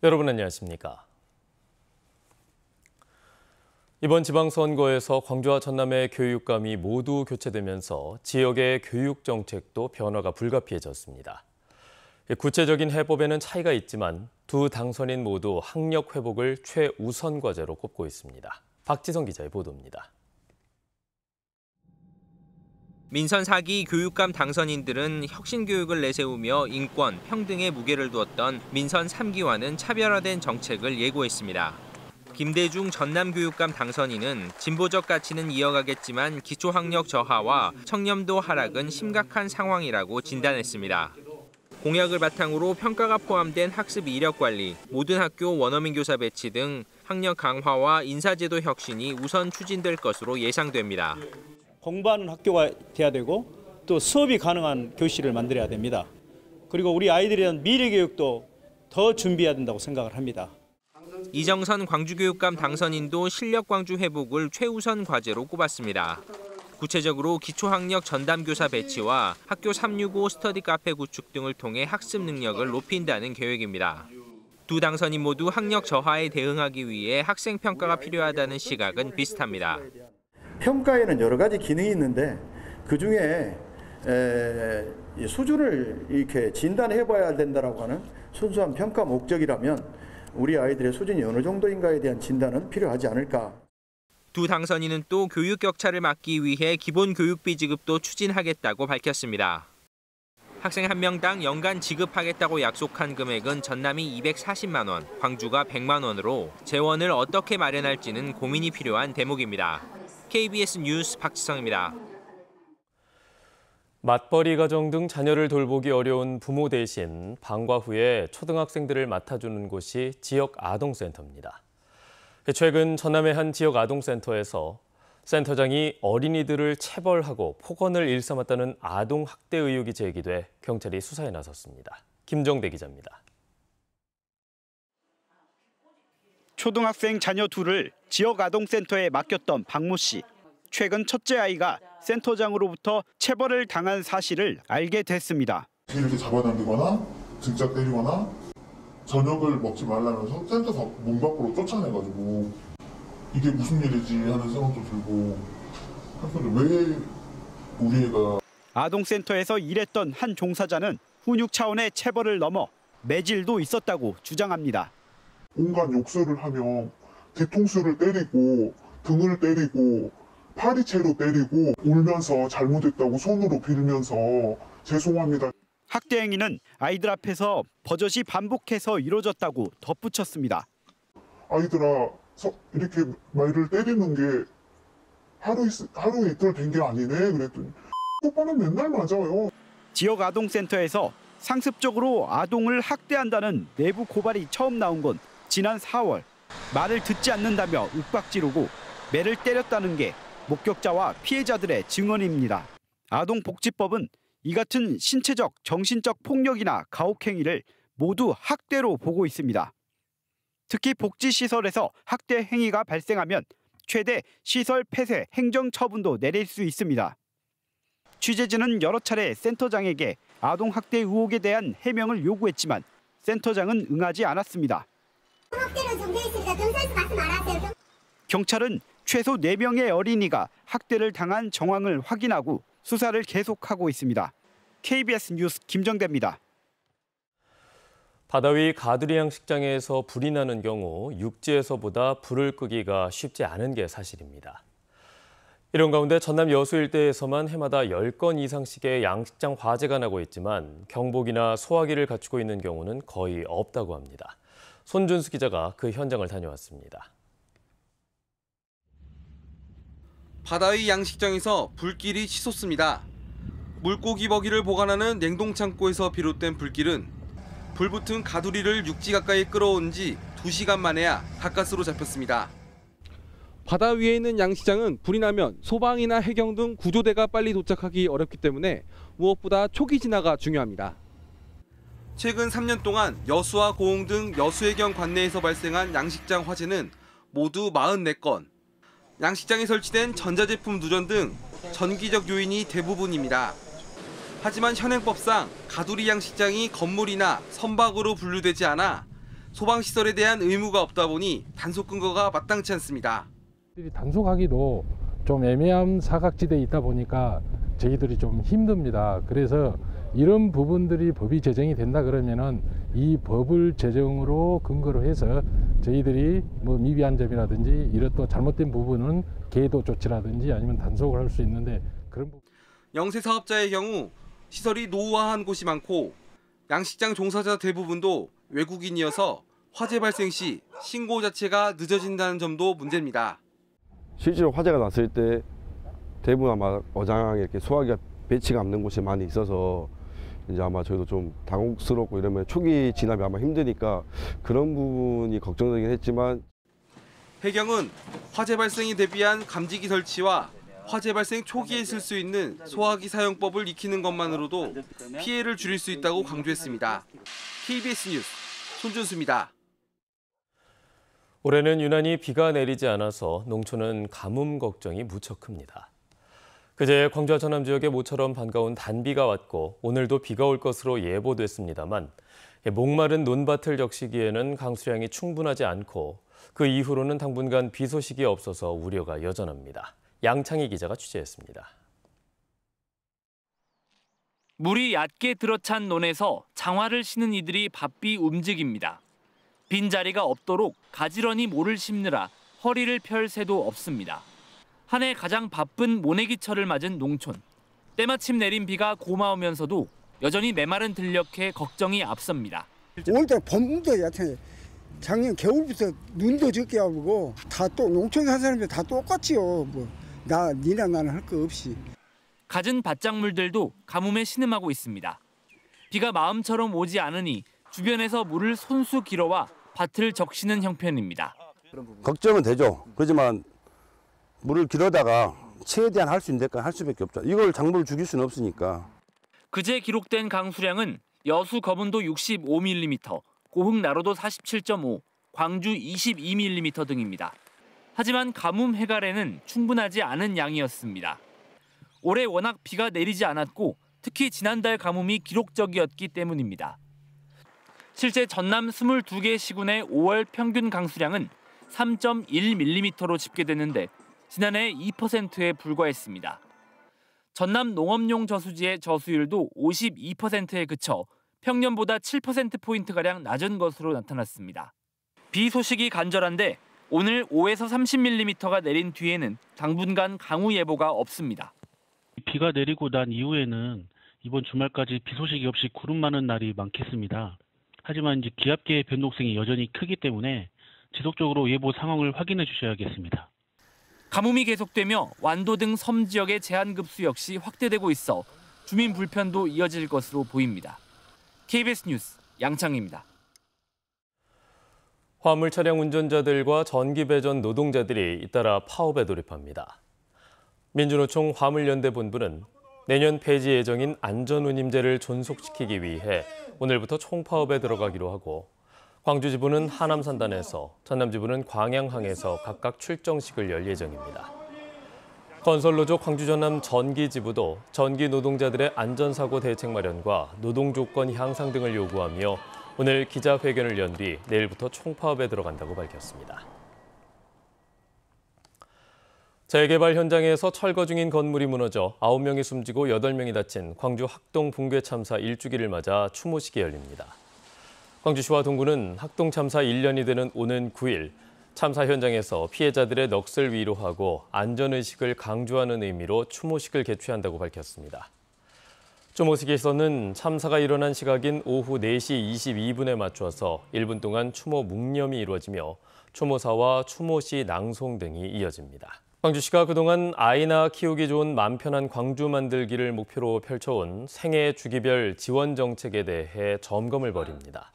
여러분 안녕하십니까? 이번 지방선거에서 광주와 전남의 교육감이 모두 교체되면서 지역의 교육 정책도 변화가 불가피해졌습니다. 구체적인 해법에는 차이가 있지만 두 당선인 모두 학력 회복을 최우선 과제로 꼽고 있습니다. 박지성 기자의 보도입니다. 민선 4기 교육감 당선인들은 혁신교육을 내세우며 인권, 평등에 무게를 두었던 민선 3기와는 차별화된 정책을 예고했습니다. 김대중 전남교육감 당선인은 진보적 가치는 이어가겠지만 기초학력 저하와 청렴도 하락은 심각한 상황이라고 진단했습니다. 공약을 바탕으로 평가가 포함된 학습 이력 관리, 모든 학교 원어민 교사 배치 등 학력 강화와 인사제도 혁신이 우선 추진될 것으로 예상됩니다. 공부하는 학교가 돼야 되고 또 수업이 가능한 교실을 만들어야 됩니다. 그리고 우리 아이들에 대한 미래 교육도 더 준비해야 된다고 생각을 합니다. 이정선 광주교육감 당선인도 실력 광주 회복을 최우선 과제로 꼽았습니다. 구체적으로 기초학력 전담교사 배치와 학교 365 스터디 카페 구축 등을 통해 학습 능력을 높인다는 계획입니다. 두 당선인 모두 학력 저하에 대응하기 위해 학생 평가가 필요하다는 시각은 비슷합니다. 평가에는 여러 가지 기능이 있는데 그중에 수준을 이렇게 진단해봐야 된다라고 하는 순수한 평가 목적이라면 우리 아이들의 수준이 어느 정도인가에 대한 진단은 필요하지 않을까. 두 당선인은 또 교육 격차를 막기 위해 기본 교육비 지급도 추진하겠다고 밝혔습니다. 학생 한 명당 연간 지급하겠다고 약속한 금액은 전남이 240만 원, 광주가 100만 원으로 재원을 어떻게 마련할지는 고민이 필요한 대목입니다. KBS 뉴스 박지성입니다. 맞벌이 가정 등 자녀를 돌보기 어려운 부모 대신 방과 후에 초등학생들을 맡아주는 곳이 지역 아동센터입니다. 최근 전남의 한 지역 아동센터에서 센터장이 어린이들을 체벌하고 폭언을 일삼았다는 아동 학대 의혹이 제기돼 경찰이 수사에 나섰습니다. 김정대 기자입니다. 초등학생 자녀 둘을 지역 아동센터에 맡겼던 박모 씨. 최근 첫째 아이가 센터장으로부터 체벌을 당한 사실을 알게 됐습니다. 이렇게 잡아당기거나 등짝 때리거나 저녁을 먹지 말라면서 센터 문 밖으로 쫓아내가지고 이게 무슨 일이지 하는 생각도 들고 왜 우리 애가. 아동센터에서 일했던 한 종사자는 훈육 차원의 체벌을 넘어 매질도 있었다고 주장합니다. 온갖 욕설을 하며 뒤통수를 때리고 등을 때리고 파리채로 때리고 울면서 잘못했다고 손으로 빌면서 죄송합니다. 학대 행위는 아이들 앞에서 버젓이 반복해서 이루어졌다고 덧붙였습니다. 아이들아 이렇게 말을 때리는 게 하루 이틀 된 게 아니네 그랬더니 오빠는 맨날 맞아요. 지역 아동센터에서 상습적으로 아동을 학대한다는 내부 고발이 처음 나온 건 지난 4월. 말을 듣지 않는다며 윽박지르고 매를 때렸다는 게 목격자와 피해자들의 증언입니다. 아동복지법은 이 같은 신체적, 정신적 폭력이나 가혹행위를 모두 학대로 보고 있습니다. 특히 복지시설에서 학대 행위가 발생하면 최대 시설 폐쇄 행정처분도 내릴 수 있습니다. 취재진은 여러 차례 센터장에게 아동학대 의혹에 대한 해명을 요구했지만 센터장은 응하지 않았습니다. 학대로 정되어 있으니까 경찰서 가서 말하세요. 경찰은 최소 4명의 어린이가 학대를 당한 정황을 확인하고 수사를 계속하고 있습니다. KBS 뉴스 김정대입니다. 바다 위 가두리 양식장에서 불이 나는 경우 육지에서보다 불을 끄기가 쉽지 않은 게 사실입니다. 이런 가운데 전남 여수 일대에서만 해마다 10건 이상씩의 양식장 화재가 나고 있지만 경보기나 소화기를 갖추고 있는 경우는 거의 없다고 합니다. 손준수 기자가 그 현장을 다녀왔습니다. 바다의 양식장에서 불길이 치솟습니다. 물고기 먹이를 보관하는 냉동창고에서 비롯된 불길은 불붙은 가두리를 육지 가까이 끌어온 지 2시간 만에야 가까스로 잡혔습니다. 바다 위에 있는 양식장은 불이 나면 소방이나 해경 등 구조대가 빨리 도착하기 어렵기 때문에 무엇보다 초기 진화가 중요합니다. 최근 3년 동안 여수와 고흥 등 여수해경 관내에서 발생한 양식장 화재는 모두 44건. 양식장에 설치된 전자제품 누전 등 전기적 요인이 대부분입니다. 하지만 현행법상 가두리 양식장이 건물이나 선박으로 분류되지 않아 소방시설에 대한 의무가 없다 보니 단속 근거가 마땅치 않습니다. 단속하기도 좀 애매한 사각지대에 있다 보니까 저희들이 좀 힘듭니다. 그래서 이런 부분들이 법이 제정이 된다 그러면은 이 법을 제정으로 근거로 해서 저희들이 뭐 미비한 점이라든지 이런 또 잘못된 부분은 계도 조치라든지 아니면 단속을 할 수 있는데 그런 부분. 영세 사업자의 경우 시설이 노후화한 곳이 많고 양식장 종사자 대부분도 외국인이어서 화재 발생 시 신고 자체가 늦어진다는 점도 문제입니다. 실제로 화재가 났을 때 대부분 아마 어장에 이렇게 소화기가 배치가 없는 곳이 많이 있어서 이제 아마 저희도 좀 당혹스럽고 이러면 초기 진압이 아마 힘드니까 그런 부분이 걱정되긴 했지만 해경은 화재 발생에 대비한 감지기 설치와 화재 발생 초기에 쓸 수 있는 소화기 사용법을 익히는 것만으로도 피해를 줄일 수 있다고 강조했습니다. KBS 뉴스 손준수입니다. 올해는 유난히 비가 내리지 않아서 농촌은 가뭄 걱정이 무척 큽니다. 그제 광주와 전남 지역에 모처럼 반가운 단비가 왔고 오늘도 비가 올 것으로 예보됐습니다만 목마른 논밭을 적시기에는 강수량이 충분하지 않고 그 이후로는 당분간 비 소식이 없어서 우려가 여전합니다. 양창희 기자가 취재했습니다. 물이 얕게 들어찬 논에서 장화를 신은 이들이 바삐 움직입니다. 빈자리가 없도록 가지런히 모를 심느라 허리를 펼 새도 없습니다. 한 해 가장 바쁜 모내기철을 맞은 농촌. 때마침 내린 비가 고마우면서도 여전히 메마른 들녘에 걱정이 앞섭니다. 올해 봄도 얕아. 작년 겨울부터 눈도 적게 하고 다 또 농촌 사는 사람들 다 똑같지요. 니나 나는 할 거 없이. 갖은 밭작물들도 가뭄에 신음하고 있습니다. 비가 마음처럼 오지 않으니 주변에서 물을 손수 길어와 밭을 적시는 형편입니다. 걱정은 되죠. 그렇지만 물을 길어다가 최대한 할 수 있는 데까지 할 수밖에 없죠. 이걸 작물을 죽일 수는 없으니까. 그제 기록된 강수량은 여수 거문도 65mm, 고흥 나로도 47.5, 광주 22mm 등입니다. 하지만 가뭄 해갈에는 충분하지 않은 양이었습니다. 올해 워낙 비가 내리지 않았고 특히 지난달 가뭄이 기록적이었기 때문입니다. 실제 전남 22개 시군의 5월 평균 강수량은 3.1mm로 집계됐는데 지난해 2%에 불과했습니다. 전남 농업용 저수지의 저수율도 52%에 그쳐 평년보다 7%포인트가량 낮은 것으로 나타났습니다. 비 소식이 간절한데 오늘 5에서 30mm가 내린 뒤에는 당분간 강우 예보가 없습니다. 비가 내리고 난 이후에는 이번 주말까지 비 소식이 없이 구름 많은 날이 많겠습니다. 하지만 이제 기압계의 변동성이 여전히 크기 때문에 지속적으로 예보 상황을 확인해 주셔야겠습니다. 가뭄이 계속되며 완도 등 섬 지역의 제한급수 역시 확대되고 있어 주민 불편도 이어질 것으로 보입니다. KBS 뉴스 양창희입니다. 화물 차량 운전자들과 전기 배전 노동자들이 잇따라 파업에 돌입합니다. 민주노총 화물연대 본부는 내년 폐지 예정인 안전운임제를 존속시키기 위해 오늘부터 총파업에 들어가기로 하고 광주 지부는 하남 산단에서, 전남 지부는 광양항에서 각각 출정식을 열 예정입니다. 건설노조 광주 전남 전기 지부도 전기 노동자들의 안전사고 대책 마련과 노동 조건 향상 등을 요구하며 오늘 기자회견을 연 뒤 내일부터 총파업에 들어간다고 밝혔습니다. 재개발 현장에서 철거 중인 건물이 무너져 9명이 숨지고 8명이 다친 광주 학동 붕괴 참사 1주기를 맞아 추모식이 열립니다. 광주시와 동구는 학동 참사 1년이 되는 오는 9일 참사 현장에서 피해자들의 넋을 위로하고 안전의식을 강조하는 의미로 추모식을 개최한다고 밝혔습니다. 추모식에서는 참사가 일어난 시각인 오후 4시 22분에 맞춰서 1분 동안 추모 묵념이 이루어지며 추모사와 추모시 낭송 등이 이어집니다. 광주시가 그동안 아이나 키우기 좋은 맘 편한 광주 만들기를 목표로 펼쳐온 생애 주기별 지원 정책에 대해 점검을 벌입니다.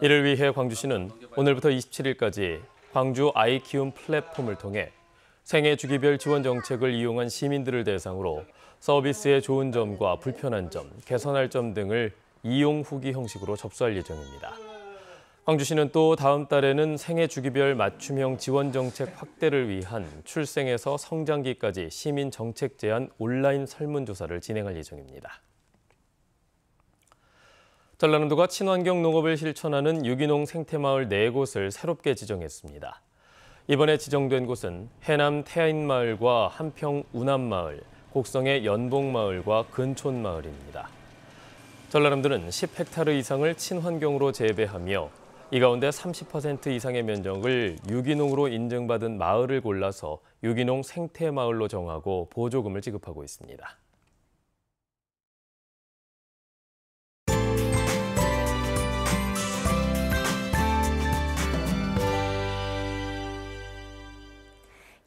이를 위해 광주시는 오늘부터 27일까지 광주 아이 키움 플랫폼을 통해 생애 주기별 지원 정책을 이용한 시민들을 대상으로 서비스의 좋은 점과 불편한 점, 개선할 점 등을 이용 후기 형식으로 접수할 예정입니다. 광주시는 또 다음 달에는 생애 주기별 맞춤형 지원 정책 확대를 위한 출생에서 성장기까지 시민 정책 제안 온라인 설문조사를 진행할 예정입니다. 전라남도가 친환경 농업을 실천하는 유기농 생태마을 4곳을 새롭게 지정했습니다. 이번에 지정된 곳은 해남 태인마을과 한평 운암마을, 곡성의 연봉마을과 근촌마을입니다. 전라남도는 10헥타르 이상을 친환경으로 재배하며 이 가운데 30% 이상의 면적을 유기농으로 인증받은 마을을 골라서 유기농 생태마을로 정하고 보조금을 지급하고 있습니다.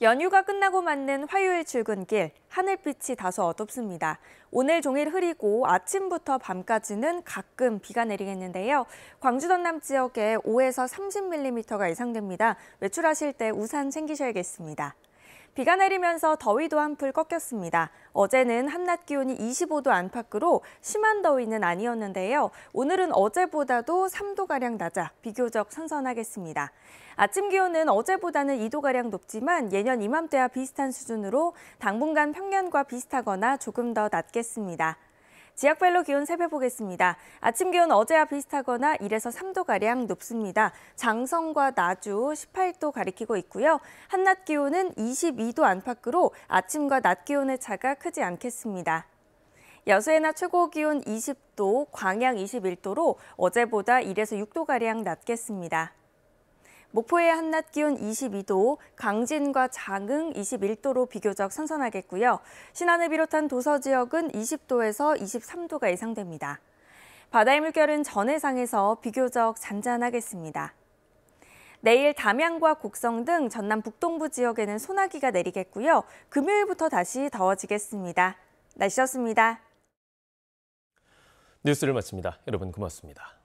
연휴가 끝나고 맞는 화요일 출근길, 하늘빛이 다소 어둡습니다. 오늘 종일 흐리고 아침부터 밤까지는 가끔 비가 내리겠는데요. 광주 전남 지역에 5에서 30mm가 예상됩니다. 외출하실 때 우산 챙기셔야겠습니다. 비가 내리면서 더위도 한풀 꺾였습니다. 어제는 한낮 기온이 25도 안팎으로 심한 더위는 아니었는데요. 오늘은 어제보다도 3도가량 낮아 비교적 선선하겠습니다. 아침 기온은 어제보다는 2도가량 높지만 예년 이맘때와 비슷한 수준으로 당분간 평년과 비슷하거나 조금 더 낮겠습니다. 지역별로 기온 살펴보겠습니다. 아침 기온 어제와 비슷하거나 1에서 3도가량 높습니다. 장성과 나주 18도 가리키고 있고요. 한낮 기온은 22도 안팎으로 아침과 낮 기온의 차가 크지 않겠습니다. 여수의 낮 최고 기온 20도, 광양 21도로 어제보다 1에서 6도가량 낮겠습니다. 목포의 한낮 기온 22도, 강진과 장흥 21도로 비교적 선선하겠고요. 신안을 비롯한 도서 지역은 20도에서 23도가 예상됩니다. 바다의 물결은 전해상에서 비교적 잔잔하겠습니다. 내일 담양과 곡성 등 전남 북동부 지역에는 소나기가 내리겠고요. 금요일부터 다시 더워지겠습니다. 날씨였습니다. 뉴스를 마칩니다. 여러분 고맙습니다.